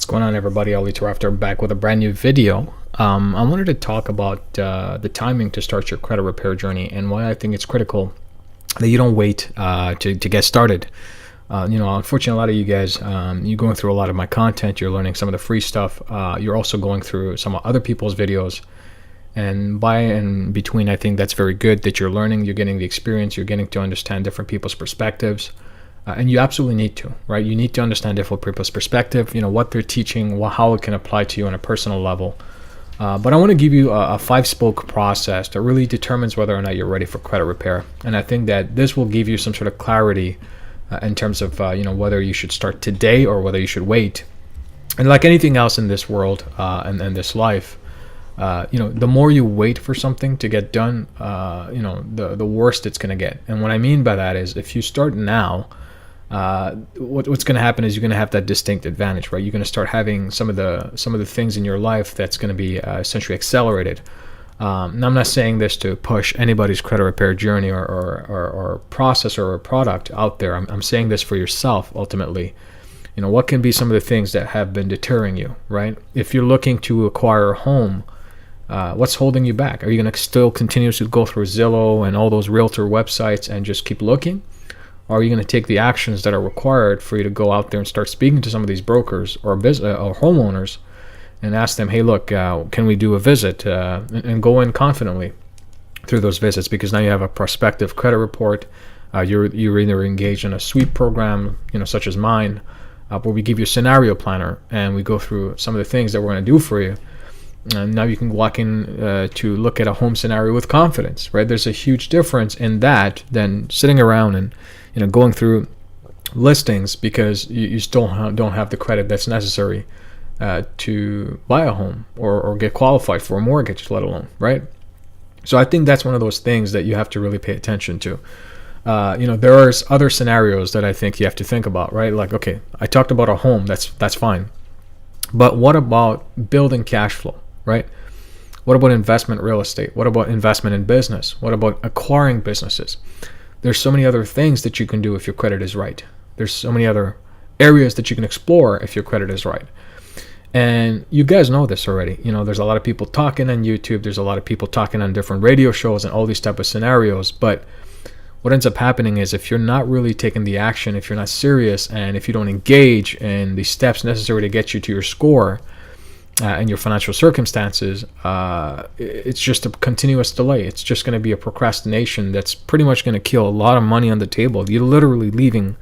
What's going on, everybody? Tarafdar back with a brand new video. I wanted to talk about the timing to start your credit repair journey and why I think it's critical that you don't wait to get started. Unfortunately, a lot of you guys, you're going through a lot of my content. You're learning some of the free stuff. You're also going through some of other people's videos. And by and between, I think that's very good that you're learning, you're getting the experience, you're getting to understand different people's perspectives. And you absolutely need to, right? You need to understand different people's perspective, what they're teaching, how it can apply to you on a personal level. But I want to give you a 5-spoke process that really determines whether or not you're ready for credit repair. And I think that this will give you some sort of clarity in terms of, whether you should start today or whether you should wait. And like anything else in this world and this life, the more you wait for something to get done, the worse it's going to get. And what I mean by that is if you start now, what's going to happen is you're going to have that distinct advantage, right? You're going to start having some of the things in your life that's going to be essentially accelerated. Now, I'm not saying this to push anybody's credit repair journey or process or a product out there. I'm saying this for yourself ultimately. What can be some of the things that have been deterring you, right? If you're looking to acquire a home, what's holding you back? Are you going to still continue to go through Zillow and all those realtor websites and just keep looking? Or are you going to take the actions that are required for you to go out there and start speaking to some of these brokers or homeowners and ask them, hey, look, can we do a visit? And go in confidently through those visits, because now you have a prospective credit report. You're either engaged in a sweep program, such as mine, where we give you a scenario planner and we go through some of the things that we're going to do for you. And now you can walk in to look at a home scenario with confidence, right? There's a huge difference in that than sitting around and going through listings because you still don't have the credit that's necessary to buy a home or get qualified for a mortgage, let alone, right? So I think that's one of those things that you have to really pay attention to. There are other scenarios that I think you have to think about, right? Like, okay, I talked about a home, that's fine. But what about building cash flow, right? What about investment real estate? What about investment in business? What about acquiring businesses? There's so many other things that you can do if your credit is right. There's so many other areas that you can explore if your credit is right. And you guys know this already. There's a lot of people talking on YouTube. There's a lot of people talking on different radio shows and all these type of scenarios. But what ends up happening is if you're not really taking the action, if you're not serious, and if you don't engage in the steps necessary to get you to your score and your financial circumstances, it's just a continuous delay. It's just going to be a procrastination that's pretty much going to kill a lot of money on the table. You're literally leaving,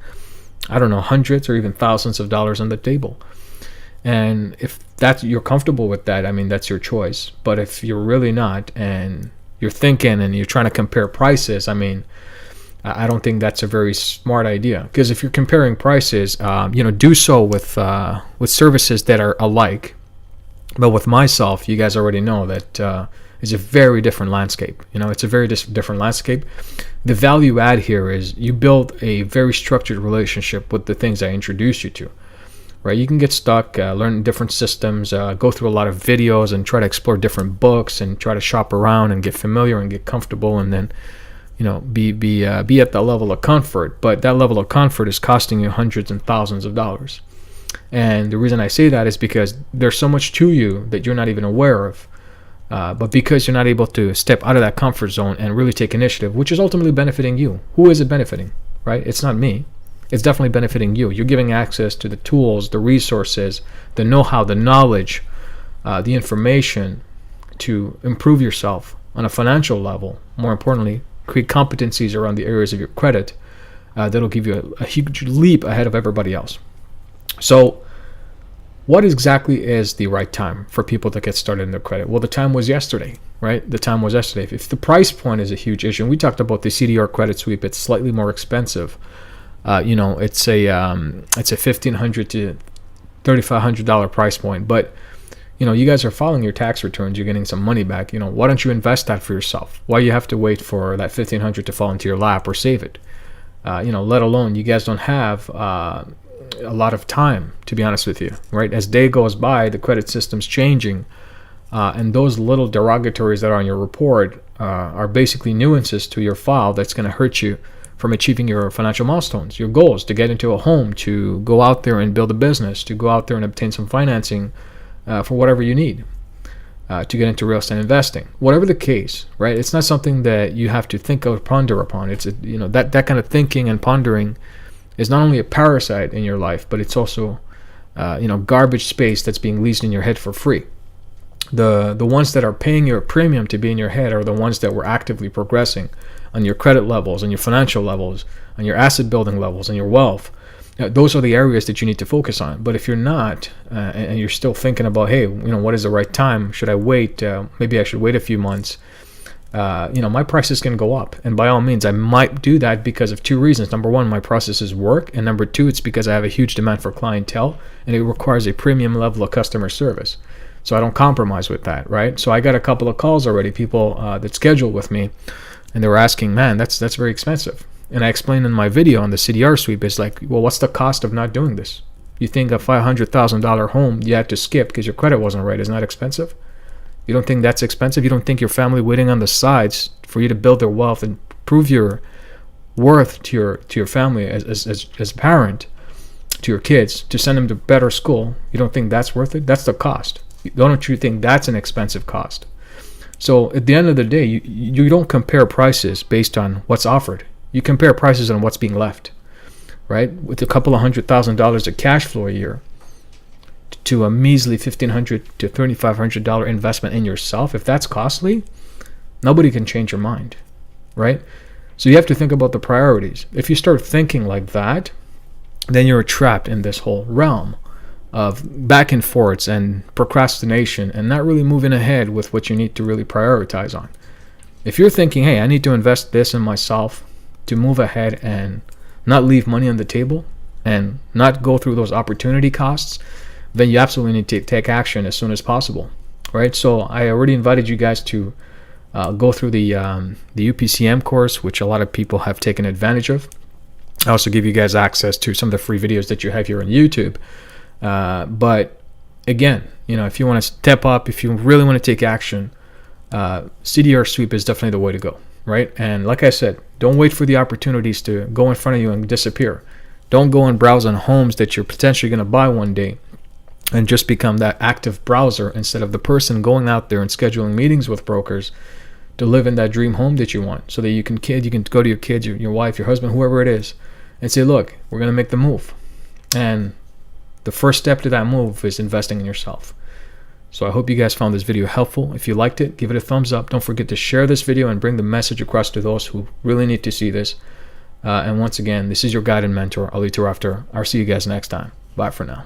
hundreds or even thousands of dollars on the table. And if you're comfortable with that, that's your choice. But if you're really not, and you're thinking and you're trying to compare prices, I don't think that's a very smart idea. Because if you're comparing prices, do so with services that are alike. But with myself, you guys already know that it's a very different landscape. It's a very different landscape. The value add here is you build a very structured relationship with the things I introduce you to. Right? You can get stuck, learn different systems, go through a lot of videos and try to explore different books and try to shop around and get familiar and get comfortable and then be at that level of comfort. But that level of comfort is costing you hundreds and thousands of dollars. And the reason I say that is because there's so much to you that you're not even aware of. But because you're not able to step out of that comfort zone and really take initiative, which is ultimately benefiting you. Who is it benefiting, right? It's not me. It's definitely benefiting you. You're giving access to the tools, the resources, the know-how, the knowledge, the information to improve yourself on a financial level. More importantly, create competencies around the areas of your credit that'll give you a huge leap ahead of everybody else. So what exactly is the right time for people to get started in their credit? Well, the time was yesterday, right? The time was yesterday. If the price point is a huge issue, and we talked about the CDR credit sweep, it's slightly more expensive. It's a $1,500 to $3,500 price point, but you guys are filing your tax returns, you're getting some money back. Why don't you invest that for yourself? Why you have to wait for that $1,500 to fall into your lap or save it? Let alone you guys don't have a lot of time, to be honest with you, right? As day goes by, the credit system's changing, and those little derogatories that are on your report are basically nuances to your file that's going to hurt you from achieving your financial milestones, your goals, to get into a home, to go out there and build a business, to go out there and obtain some financing for whatever you need, to get into real estate investing, whatever the case, right? It's not something that you have to think or ponder upon. It's that kind of thinking and pondering is not only a parasite in your life, but it's also garbage space that's being leased in your head for free. The ones that are paying your premium to be in your head are the ones that were actively progressing on your credit levels, on your financial levels, on your asset building levels, and your wealth. Those are the areas that you need to focus on. But if you're not, and you're still thinking about, hey, what is the right time? Should I wait? Maybe I should wait a few months. My prices can go up. And by all means, I might do that because of two reasons. Number one, my processes work. And number two, it's because I have a huge demand for clientele, and it requires a premium level of customer service. So I don't compromise with that, right? So I got a couple of calls already, people that scheduled with me, and they were asking, man, that's very expensive. And I explained in my video on the CDR sweep, it's like, well, what's the cost of not doing this? You think a $500,000 home you had to skip because your credit wasn't right is not expensive? You don't think that's expensive? You don't think your family waiting on the sides for you to build their wealth and prove your worth to your family as a parent, to your kids, to send them to better school? You don't think that's worth it? That's the cost. Don't you think that's an expensive cost? So at the end of the day, you don't compare prices based on what's offered. You compare prices on what's being left, right? With a couple of $100,000 of cash flow a year to a measly $1,500 to $3,500 investment in yourself, if that's costly, nobody can change your mind, right? So you have to think about the priorities. If you start thinking like that, then you're trapped in this whole realm of back and forths and procrastination and not really moving ahead with what you need to really prioritize on. If you're thinking, hey, I need to invest this in myself to move ahead and not leave money on the table and not go through those opportunity costs, then you absolutely need to take action as soon as possible, right? So I already invited you guys to go through the UPCM course, which a lot of people have taken advantage of. I also give you guys access to some of the free videos that you have here on YouTube. But again, if you want to step up, if you really want to take action, CDR sweep is definitely the way to go, right? And like I said, don't wait for the opportunities to go in front of you and disappear. Don't go and browse on homes that you're potentially going to buy one day and just become that active browser instead of the person going out there and scheduling meetings with brokers to live in that dream home that you want, so that you can go to your kids, your wife, your husband, whoever it is, and say, look, we're going to make the move. And the first step to that move is investing in yourself. So I hope you guys found this video helpful. If you liked it, give it a thumbs up. Don't forget to share this video and bring the message across to those who really need to see this. And once again, this is your guide and mentor, Ali Tarafdar. I'll see you guys next time. Bye for now.